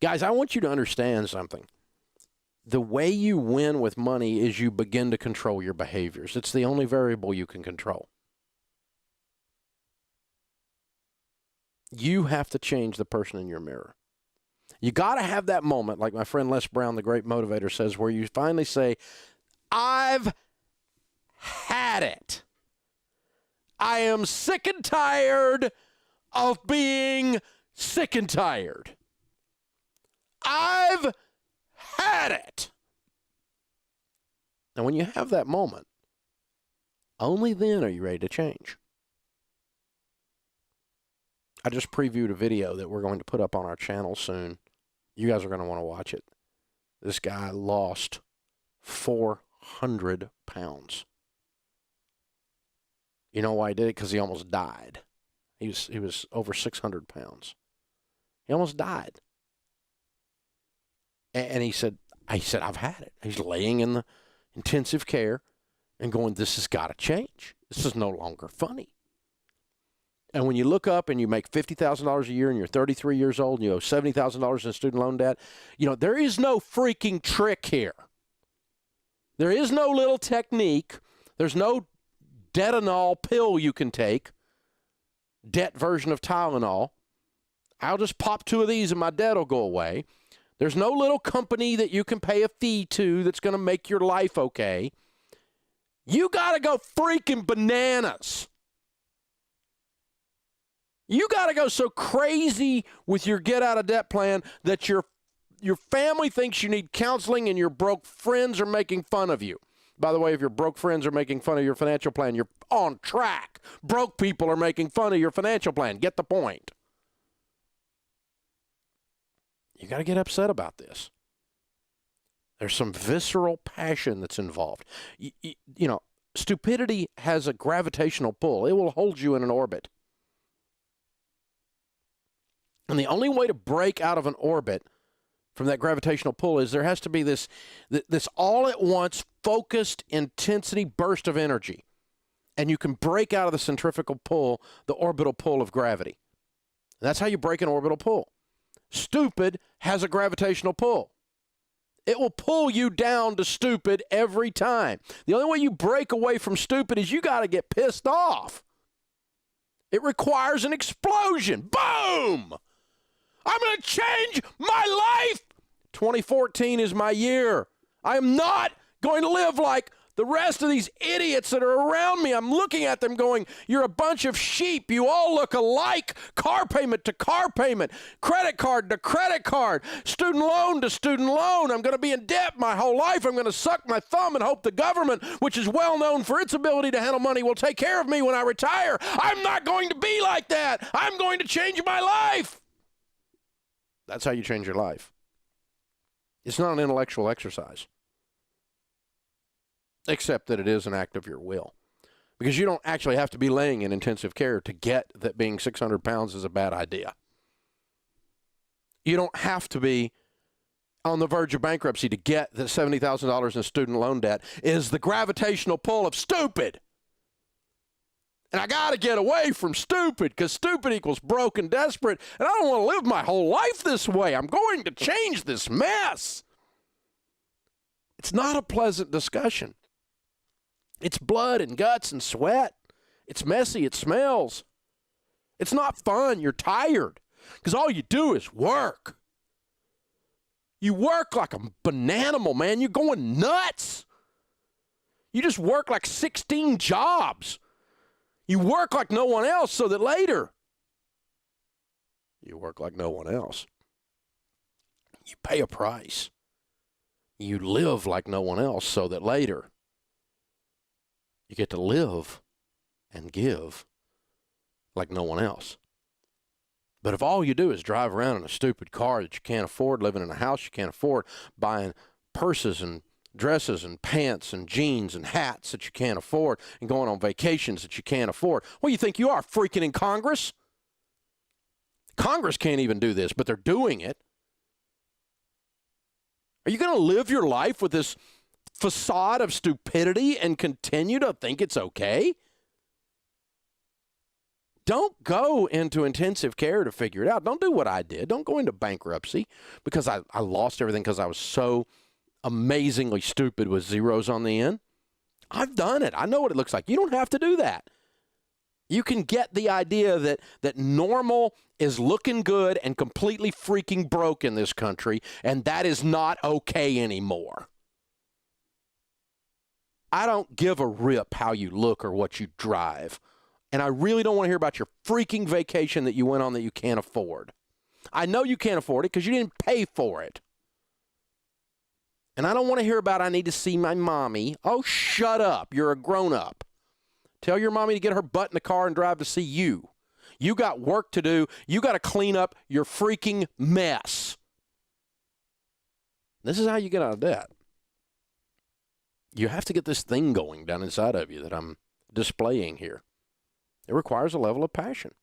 Guys, I want you to understand something. The way you win with money is you begin to control your behaviors. It's the only variable you can control. You have to change the person in your mirror. You got to have that moment, like my friend Les Brown, the great motivator, says, where you finally say, I've had it. I am sick and tired of being sick and tired. I've had it. And when you have that moment, only then are you ready to change. I just previewed a video that we're going to put up on our channel soon. You guys are going to want to watch it. This guy lost 400 pounds. You know why he did it? Because he almost died. He was over 600 pounds. He almost died. And he said, I've had it. He's laying in the intensive care and going, this has got to change. This is no longer funny. And when you look up and you make $50,000 a year and you're 33 years old and you owe $70,000 in student loan debt, there is no freaking trick here. There is no little technique. There's no Detanol pill you can take, debt version of Tylenol. I'll just pop 2 of these and my debt will go away. There's no little company that you can pay a fee to that's going to make your life okay. You got to go freaking bananas. You got to go so crazy with your get-out-of-debt plan that your family thinks you need counseling and your broke friends are making fun of you. By the way, if your broke friends are making fun of your financial plan, you're on track. Broke people are making fun of your financial plan. Get the point. You got to get upset about this. There's some visceral passion that's involved. Stupidity has a gravitational pull. It will hold you in an orbit. And the only way to break out of an orbit from that gravitational pull is there has to be this all-at-once focused intensity burst of energy. And you can break out of the centrifugal pull, the orbital pull of gravity. And that's how you break an orbital pull. Stupid has a gravitational pull. It will pull you down to stupid every time. The only way you break away from stupid is you got to get pissed off. It requires an explosion. Boom! I'm going to change my life. 2014 is my year. I am not going to live like the rest of these idiots that are around me. I'm looking at them going, you're a bunch of sheep. You all look alike. Car payment to car payment, credit card to credit card, student loan to student loan. I'm going to be in debt my whole life. I'm going to suck my thumb and hope the government, which is well known for its ability to handle money, will take care of me when I retire. I'm not going to be like that. I'm going to change my life. That's how you change your life. It's not an intellectual exercise, except that it is an act of your will. Because you don't actually have to be laying in intensive care to get that being 600 pounds is a bad idea. You don't have to be on the verge of bankruptcy to get that $70,000 in student loan debt is the gravitational pull of stupid. And I got to get away from stupid because stupid equals broke and desperate. And I don't want to live my whole life this way. I'm going to change this mess. It's not a pleasant discussion. It's blood and guts and sweat. It's messy. It smells. It's not fun. You're tired because all you do is work. You work like a bananimal, man. You're going nuts. You just work like 16 jobs. You work like no one else so that later you work like no one else. You pay a price. You live like no one else so that later you get to live and give like no one else. But if all you do is drive around in a stupid car that you can't afford, living in a house you can't afford, buying purses and dresses and pants and jeans and hats that you can't afford, and going on vacations that you can't afford, what do you think you are, freaking in Congress? Congress can't even do this, but they're doing it. Are you going to live your life with this facade of stupidity and continue to think it's okay? Don't go into intensive care to figure it out. Don't do what I did. Don't go into bankruptcy because I lost everything because I was so amazingly stupid with zeros on the end. I've done it. I know what it looks like. You don't have to do that. You can get the idea that normal is looking good and completely freaking broke in this country, and that is not okay anymore. I don't give a rip how you look or what you drive. And I really don't want to hear about your freaking vacation that you went on that you can't afford. I know you can't afford it because you didn't pay for it. And I don't want to hear about I need to see my mommy. Oh, shut up. You're a grown-up. Tell your mommy to get her butt in the car and drive to see you. You got work to do. You got to clean up your freaking mess. This is how you get out of debt. You have to get this thing going down inside of you that I'm displaying here. It requires a level of passion.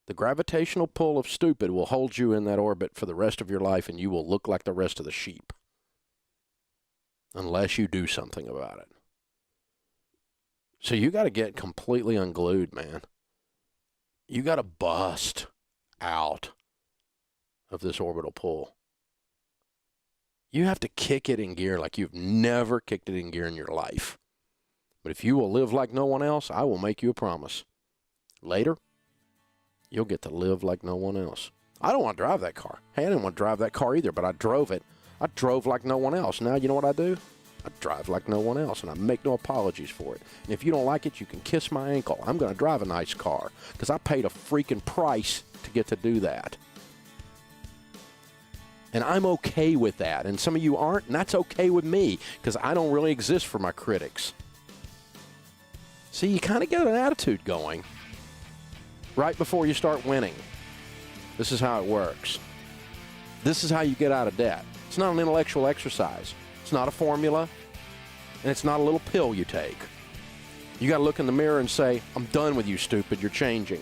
The gravitational pull of stupid will hold you in that orbit for the rest of your life, and you will look like the rest of the sheep. Unless you do something about it. So you got to get completely unglued, man. You got to bust out of this orbital pull. You have to kick it in gear like you've never kicked it in gear in your life. But if you will live like no one else, I will make you a promise. Later, you'll get to live like no one else. I don't want to drive that car. Hey, I didn't want to drive that car either, but I drove it. I drove like no one else. Now, you know what I do? I drive like no one else, and I make no apologies for it. And if you don't like it, you can kiss my ankle. I'm going to drive a nice car because I paid a freaking price to get to do that. And I'm okay with that. And some of you aren't, and that's okay with me because I don't really exist for my critics. See, you kind of get an attitude going right before you start winning. This is how it works. This is how you get out of debt. It's not an intellectual exercise. It's not a formula, and it's not a little pill you take. You got to look in the mirror and say, I'm done with you, stupid. You're changing.